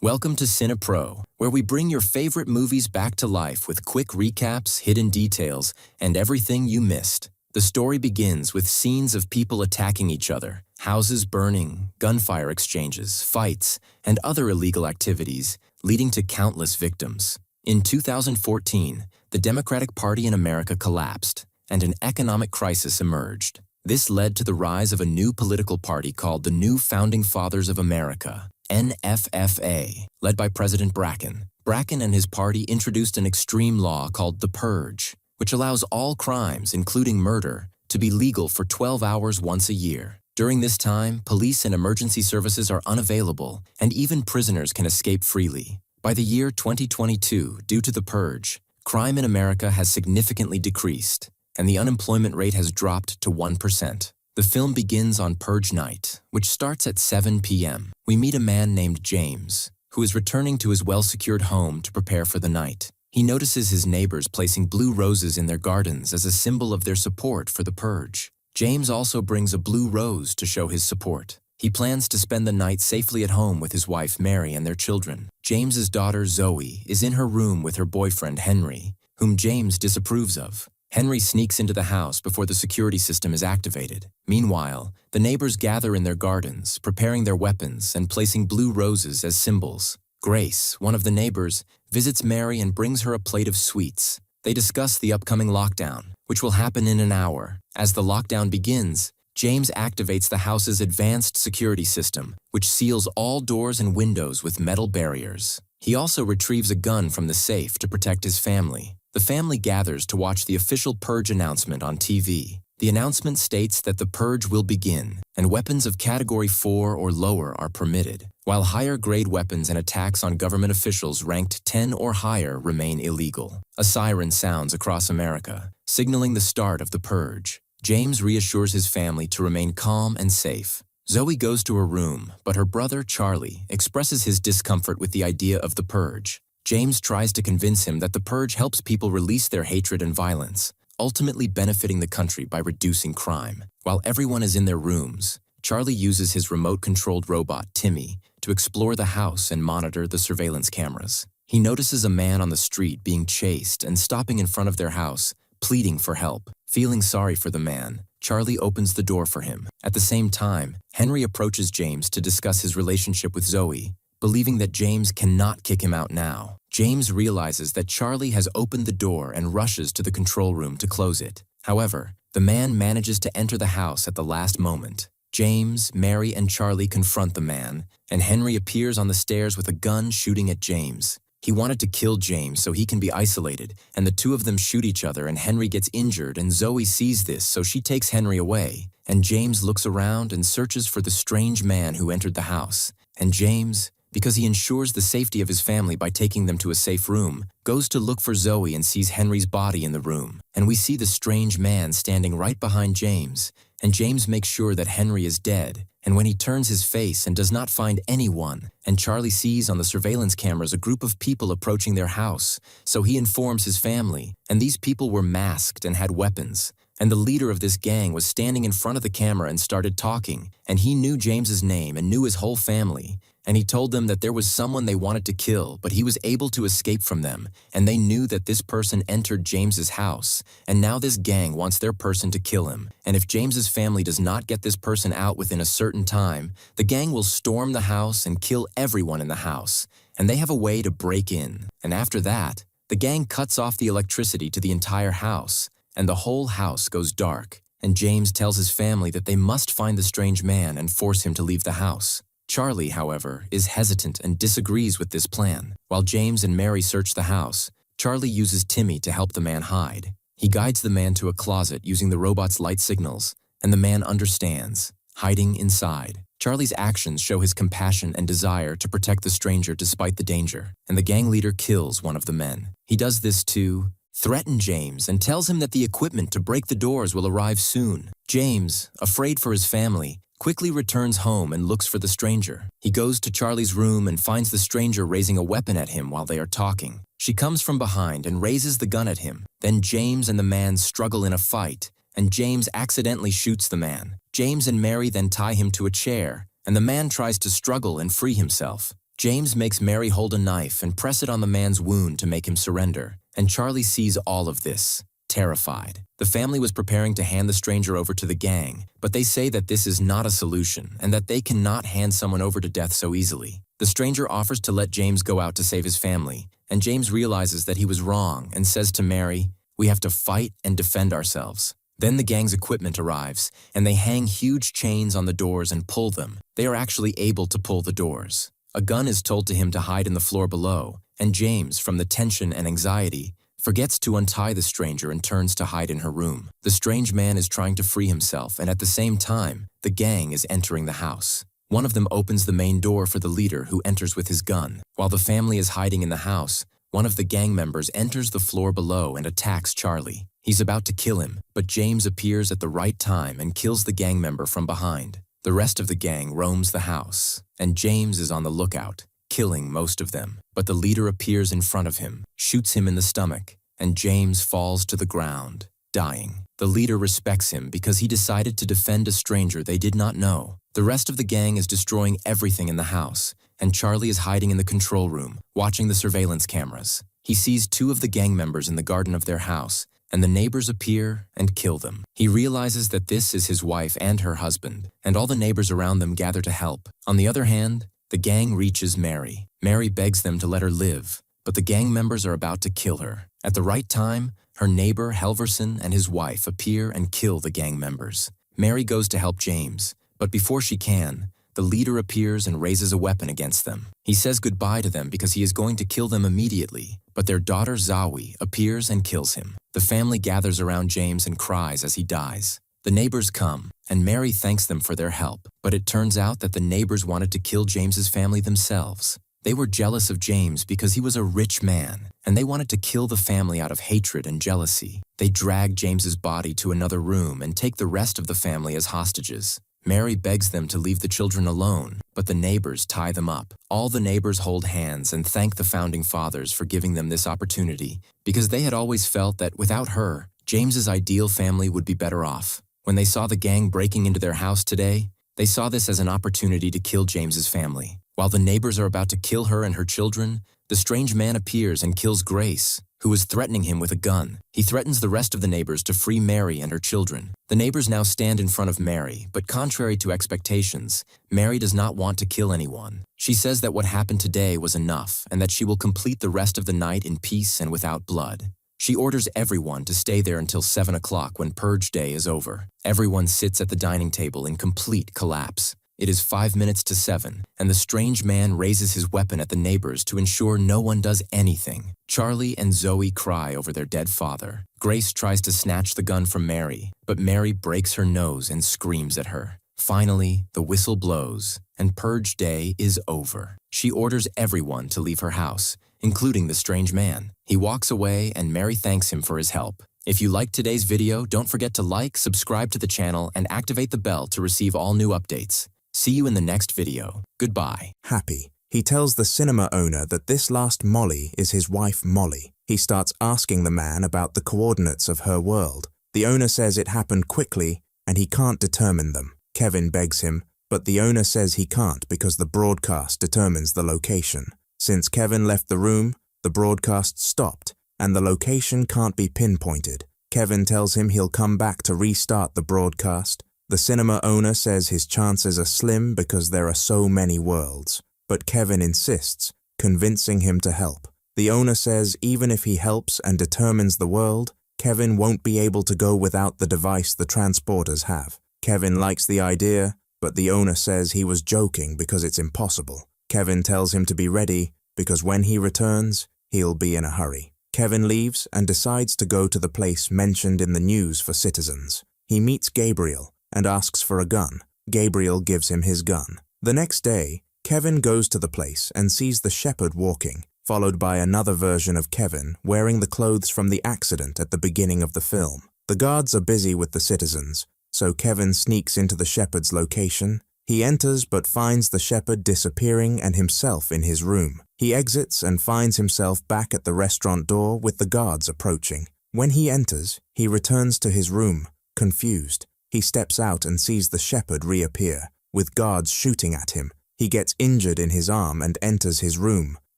Welcome to CinePro, where we bring your favorite movies back to life with quick recaps, hidden details, and everything you missed. The story begins with scenes of people attacking each other, houses burning, gunfire exchanges, fights, and other illegal activities, leading to countless victims. In 2014, the Democratic Party in America collapsed, and an economic crisis emerged. This led to the rise of a new political party called the New Founding Fathers of America, NFFA, led by President Bracken. Bracken and his party introduced an extreme law called the Purge, which allows all crimes, including murder, to be legal for 12 hours once a year. During this time, police and emergency services are unavailable, and even prisoners can escape freely. By the year 2022, due to the Purge, crime in America has significantly decreased, and the unemployment rate has dropped to 1%. The film begins on Purge night, which starts at 7 p.m. We meet a man named James, who is returning to his well-secured home to prepare for the night. He notices his neighbors placing blue roses in their gardens as a symbol of their support for the Purge. James also brings a blue rose to show his support. He plans to spend the night safely at home with his wife Mary and their children. James's daughter Zoe is in her room with her boyfriend Henry, whom James disapproves of. Henry sneaks into the house before the security system is activated. Meanwhile, the neighbors gather in their gardens, preparing their weapons and placing blue roses as symbols. Grace, one of the neighbors, visits Mary and brings her a plate of sweets. They discuss the upcoming lockdown, which will happen in an hour. As the lockdown begins, James activates the house's advanced security system, which seals all doors and windows with metal barriers. He also retrieves a gun from the safe to protect his family. The family gathers to watch the official Purge announcement on TV. The announcement states that the Purge will begin, and weapons of Category 4 or lower are permitted, while higher-grade weapons and attacks on government officials ranked 10 or higher remain illegal. A siren sounds across America, signaling the start of the Purge. James reassures his family to remain calm and safe. Zoe goes to her room, but her brother, Charlie, expresses his discomfort with the idea of the Purge. James tries to convince him that the Purge helps people release their hatred and violence, ultimately benefiting the country by reducing crime. While everyone is in their rooms, Charlie uses his remote-controlled robot, Timmy, to explore the house and monitor the surveillance cameras. He notices a man on the street being chased and stopping in front of their house, pleading for help. Feeling sorry for the man, Charlie opens the door for him. At the same time, Henry approaches James to discuss his relationship with Zoe, believing that James cannot kick him out now. James realizes that Charlie has opened the door and rushes to the control room to close it. However, the man manages to enter the house at the last moment. James, Mary, and Charlie confront the man, and Henry appears on the stairs with a gun shooting at James. He wanted to kill James so he can be isolated, and the two of them shoot each other and Henry gets injured, and Zoe sees this so she takes Henry away. And James looks around and searches for the strange man who entered the house. And James, because he ensures the safety of his family by taking them to a safe room, goes to look for Zoe and sees Henry's body in the room. And we see the strange man standing right behind James, and James makes sure that Henry is dead. And when he turns his face and does not find anyone, and Charlie sees on the surveillance cameras a group of people approaching their house, so he informs his family, and these people were masked and had weapons. And the leader of this gang was standing in front of the camera and started talking, and he knew James's name and knew his whole family. And he told them that there was someone they wanted to kill, but he was able to escape from them, and they knew that this person entered James's house, and now this gang wants their person to kill him. And if James's family does not get this person out within a certain time, the gang will storm the house and kill everyone in the house, and they have a way to break in. And after that, the gang cuts off the electricity to the entire house, and the whole house goes dark, and James tells his family that they must find the strange man and force him to leave the house. Charlie, however, is hesitant and disagrees with this plan. While James and Mary search the house, Charlie uses Timmy to help the man hide. He guides the man to a closet using the robot's light signals, and the man understands, hiding inside. Charlie's actions show his compassion and desire to protect the stranger despite the danger, and the gang leader kills one of the men. He does this to threaten James and tells him that the equipment to break the doors will arrive soon. James, afraid for his family, quickly returns home and looks for the stranger. He goes to Charlie's room and finds the stranger raising a weapon at him while they are talking. She comes from behind and raises the gun at him. Then James and the man struggle in a fight, and James accidentally shoots the man. James and Mary then tie him to a chair, and the man tries to struggle and free himself. James makes Mary hold a knife and press it on the man's wound to make him surrender, and Charlie sees all of this, terrified. The family was preparing to hand the stranger over to the gang, but they say that this is not a solution and that they cannot hand someone over to death so easily. The stranger offers to let James go out to save his family, and James realizes that he was wrong and says to Mary, "We have to fight and defend ourselves." Then the gang's equipment arrives, and they hang huge chains on the doors and pull them. They are actually able to pull the doors. A gun is told to him to hide in the floor below, and James, from the tension and anxiety, forgets to untie the stranger and turns to hide in her room. The strange man is trying to free himself, and at the same time, the gang is entering the house. One of them opens the main door for the leader, who enters with his gun. While the family is hiding in the house, one of the gang members enters the floor below and attacks Charlie. He's about to kill him, but James appears at the right time and kills the gang member from behind. The rest of the gang roams the house, and James is on the lookout, killing most of them. But the leader appears in front of him, shoots him in the stomach, and James falls to the ground, dying. The leader respects him because he decided to defend a stranger they did not know. The rest of the gang is destroying everything in the house, and Charlie is hiding in the control room, watching the surveillance cameras. He sees two of the gang members in the garden of their house, and the neighbors appear and kill them. He realizes that this is his wife and her husband, and all the neighbors around them gather to help. On the other hand, the gang reaches Mary. Mary begs them to let her live, but the gang members are about to kill her. At the right time, her neighbor Helverson and his wife appear and kill the gang members. Mary goes to help James, but before she can, the leader appears and raises a weapon against them. He says goodbye to them because he is going to kill them immediately, but their daughter Zawi appears and kills him. The family gathers around James and cries as he dies. The neighbors come, and Mary thanks them for their help, but it turns out that the neighbors wanted to kill James's family themselves. They were jealous of James because he was a rich man, and they wanted to kill the family out of hatred and jealousy. They drag James's body to another room and take the rest of the family as hostages. Mary begs them to leave the children alone, but the neighbors tie them up. All the neighbors hold hands and thank the founding fathers for giving them this opportunity, because they had always felt that without her, James's ideal family would be better off. When they saw the gang breaking into their house today, they saw this as an opportunity to kill James's family. While the neighbors are about to kill her and her children, the strange man appears and kills Grace, who is threatening him with a gun. He threatens the rest of the neighbors to free Mary and her children. The neighbors now stand in front of Mary, but contrary to expectations, Mary does not want to kill anyone. She says that what happened today was enough and that she will complete the rest of the night in peace and without blood. She orders everyone to stay there until 7 o'clock when Purge Day is over. Everyone sits at the dining table in complete collapse. It is 5 minutes to 7, and the strange man raises his weapon at the neighbors to ensure no one does anything. Charlie and Zoe cry over their dead father. Grace tries to snatch the gun from Mary, but Mary breaks her nose and screams at her. Finally, the whistle blows, and Purge Day is over. She orders everyone to leave her house, including the strange man. He walks away, and Mary thanks him for his help. If you liked today's video, don't forget to like, subscribe to the channel, and activate the bell to receive all new updates. See you in the next video. Goodbye. Happy, he tells the cinema owner that this last Molly is his wife Molly. He starts asking the man about the coordinates of her world. The owner says it happened quickly and he can't determine them. Kevin begs him, but the owner says he can't because the broadcast determines the location. Since Kevin left the room, the broadcast stopped and the location can't be pinpointed. Kevin tells him he'll come back to restart the broadcast. The cinema owner says his chances are slim because there are so many worlds, but Kevin insists, convincing him to help. The owner says even if he helps and determines the world, Kevin won't be able to go without the device the transporters have. Kevin likes the idea, but the owner says he was joking because it's impossible. Kevin tells him to be ready because when he returns, he'll be in a hurry. Kevin leaves and decides to go to the place mentioned in the news for citizens. He meets Gabriel and asks for a gun. Gabriel gives him his gun. The next day, Kevin goes to the place and sees the shepherd walking, followed by another version of Kevin wearing the clothes from the accident at the beginning of the film. The guards are busy with the citizens, so Kevin sneaks into the shepherd's location. He enters but finds the shepherd disappearing and himself in his room. He exits and finds himself back at the restaurant door with the guards approaching. When he enters, he returns to his room, confused. He steps out and sees the shepherd reappear, with guards shooting at him. He gets injured in his arm and enters his room,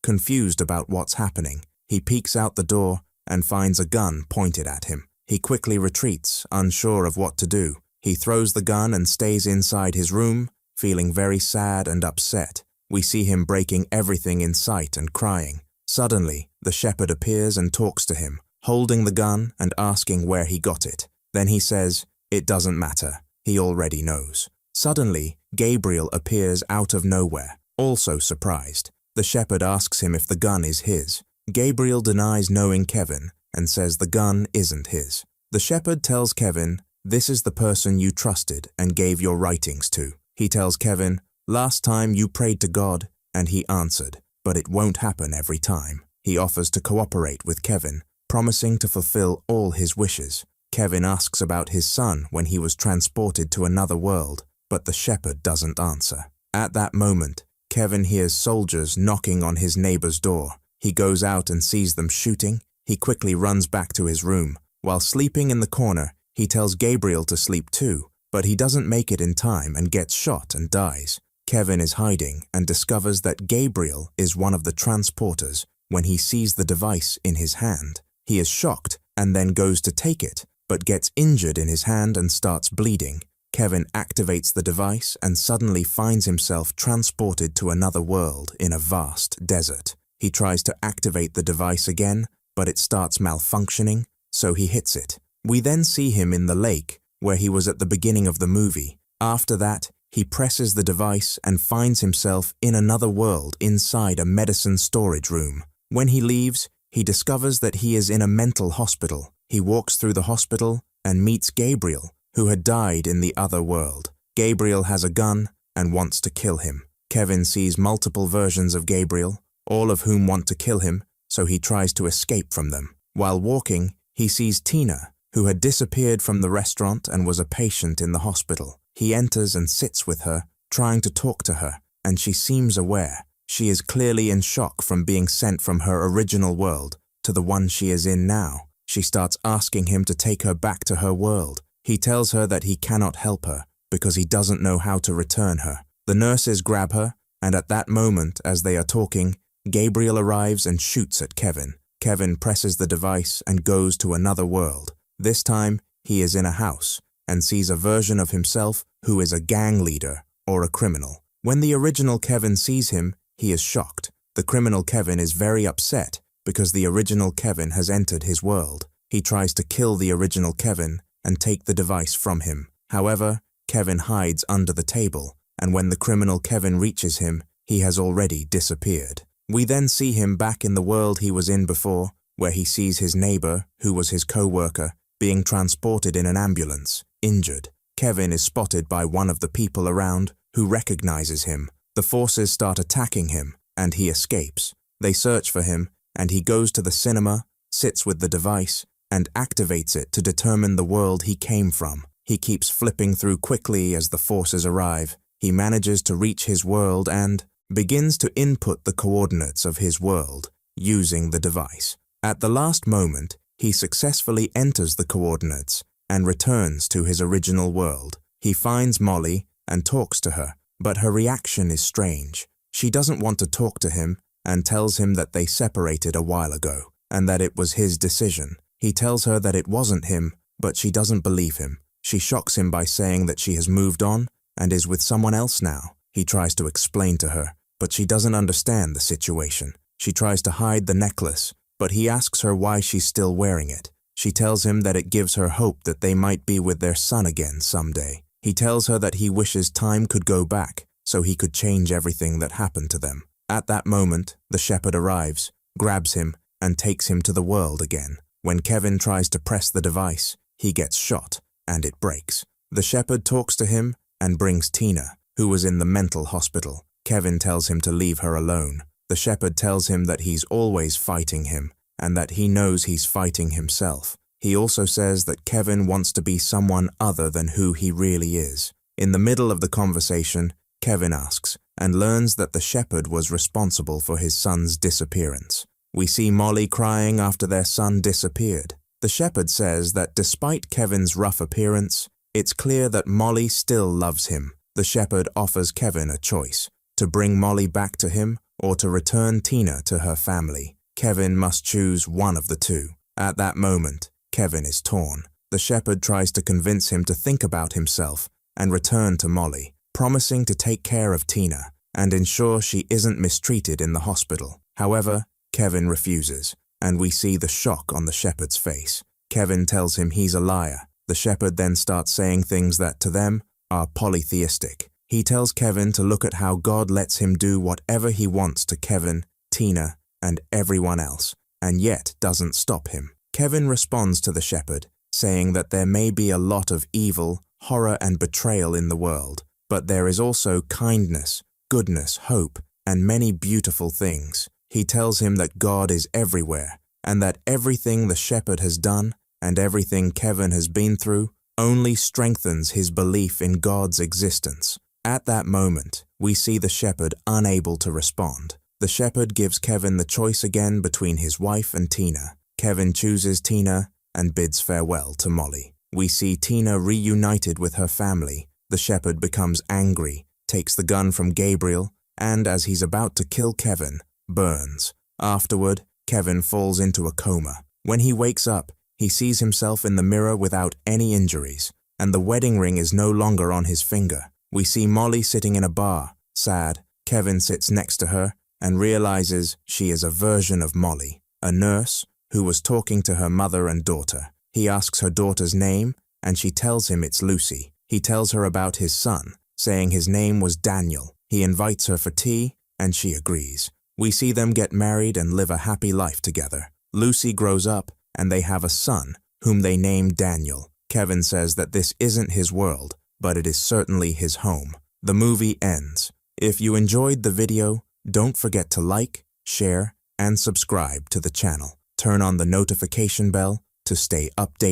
confused about what's happening. He peeks out the door and finds a gun pointed at him. He quickly retreats, unsure of what to do. He throws the gun and stays inside his room, feeling very sad and upset. We see him breaking everything in sight and crying. Suddenly, the shepherd appears and talks to him, holding the gun and asking where he got it. Then he says, "It doesn't matter. He already knows." Suddenly, Gabriel appears out of nowhere, also surprised. The shepherd asks him if the gun is his. Gabriel denies knowing Kevin and says the gun isn't his. The shepherd tells Kevin, "This is the person you trusted and gave your writings to." He tells Kevin, "Last time you prayed to God and he answered, but it won't happen every time." He offers to cooperate with Kevin, promising to fulfill all his wishes. Kevin asks about his son when he was transported to another world, but the shepherd doesn't answer. At that moment, Kevin hears soldiers knocking on his neighbor's door. He goes out and sees them shooting. He quickly runs back to his room. While sleeping in the corner, he tells Gabriel to sleep too, but he doesn't make it in time and gets shot and dies. Kevin is hiding and discovers that Gabriel is one of the transporters when he sees the device in his hand. He is shocked and then goes to take it, but gets injured in his hand and starts bleeding. Kevin activates the device and suddenly finds himself transported to another world in a vast desert. He tries to activate the device again, but it starts malfunctioning, so he hits it. We then see him in the lake, where he was at the beginning of the movie. After that, he presses the device and finds himself in another world inside a medicine storage room. When he leaves, he discovers that he is in a mental hospital. He walks through the hospital and meets Gabriel, who had died in the other world. Gabriel has a gun and wants to kill him. Kevin sees multiple versions of Gabriel, all of whom want to kill him, so he tries to escape from them. While walking, he sees Tina, who had disappeared from the restaurant and was a patient in the hospital. He enters and sits with her, trying to talk to her, and she seems aware. She is clearly in shock from being sent from her original world to the one she is in now. She starts asking him to take her back to her world. He tells her that he cannot help her because he doesn't know how to return her. The nurses grab her, and at that moment, as they are talking, Gabriel arrives and shoots at Kevin. Kevin presses the device and goes to another world. This time, he is in a house and sees a version of himself who is a gang leader or a criminal. When the original Kevin sees him, he is shocked. The criminal Kevin is very upset because the original Kevin has entered his world. He tries to kill the original Kevin and take the device from him. However, Kevin hides under the table, and when the criminal Kevin reaches him, he has already disappeared. We then see him back in the world he was in before, where he sees his neighbor, who was his co-worker, being transported in an ambulance, injured. Kevin is spotted by one of the people around, who recognizes him. The forces start attacking him, and he escapes. They search for him, and he goes to the cinema, sits with the device, and activates it to determine the world he came from. He keeps flipping through quickly as the forces arrive. He manages to reach his world and begins to input the coordinates of his world using the device. At the last moment, he successfully enters the coordinates and returns to his original world. He finds Molly and talks to her, but her reaction is strange. She doesn't want to talk to him and tells him that they separated a while ago and that it was his decision. He tells her that it wasn't him, but she doesn't believe him. She shocks him by saying that she has moved on and is with someone else now. He tries to explain to her, but she doesn't understand the situation. She tries to hide the necklace, but he asks her why she's still wearing it. She tells him that it gives her hope that they might be with their son again someday. He tells her that he wishes time could go back so he could change everything that happened to them. At that moment, the shepherd arrives, grabs him, and takes him to the world again. When Kevin tries to press the device, he gets shot, and it breaks. The shepherd talks to him and brings Tina, who was in the mental hospital. Kevin tells him to leave her alone. The shepherd tells him that he's always fighting him, and that he knows he's fighting himself. He also says that Kevin wants to be someone other than who he really is. In the middle of the conversation, Kevin asks, and learns that the shepherd was responsible for his son's disappearance. We see Molly crying after their son disappeared. The shepherd says that despite Kevin's rough appearance, it's clear that Molly still loves him. The shepherd offers Kevin a choice: to bring Molly back to him or to return Tina to her family. Kevin must choose one of the two. At that moment, Kevin is torn. The shepherd tries to convince him to think about himself and return to Molly, promising to take care of Tina and ensure she isn't mistreated in the hospital. However, Kevin refuses, and we see the shock on the shepherd's face. Kevin tells him he's a liar. The shepherd then starts saying things that, to them, are polytheistic. He tells Kevin to look at how God lets him do whatever he wants to Kevin, Tina, and everyone else, and yet doesn't stop him. Kevin responds to the shepherd, saying that there may be a lot of evil, horror, and betrayal in the world, but there is also kindness, goodness, hope, and many beautiful things. He tells him that God is everywhere, and that everything the shepherd has done and everything Kevin has been through only strengthens his belief in God's existence. At that moment, we see the shepherd unable to respond. The shepherd gives Kevin the choice again between his wife and Tina. Kevin chooses Tina and bids farewell to Molly. We see Tina reunited with her family. The shepherd becomes angry, takes the gun from Gabriel, and as he's about to kill Kevin, burns. Afterward, Kevin falls into a coma. When he wakes up, he sees himself in the mirror without any injuries, and the wedding ring is no longer on his finger. We see Molly sitting in a bar, sad. Kevin sits next to her and realizes she is a version of Molly, a nurse who was talking to her mother and daughter. He asks her daughter's name, and she tells him it's Lucy. He tells her about his son, saying his name was Daniel. He invites her for tea, and she agrees. We see them get married and live a happy life together. Lucy grows up, and they have a son, whom they name Daniel. Kevin says that this isn't his world, but it is certainly his home. The movie ends. If you enjoyed the video, don't forget to like, share, and subscribe to the channel. Turn on the notification bell to stay updated.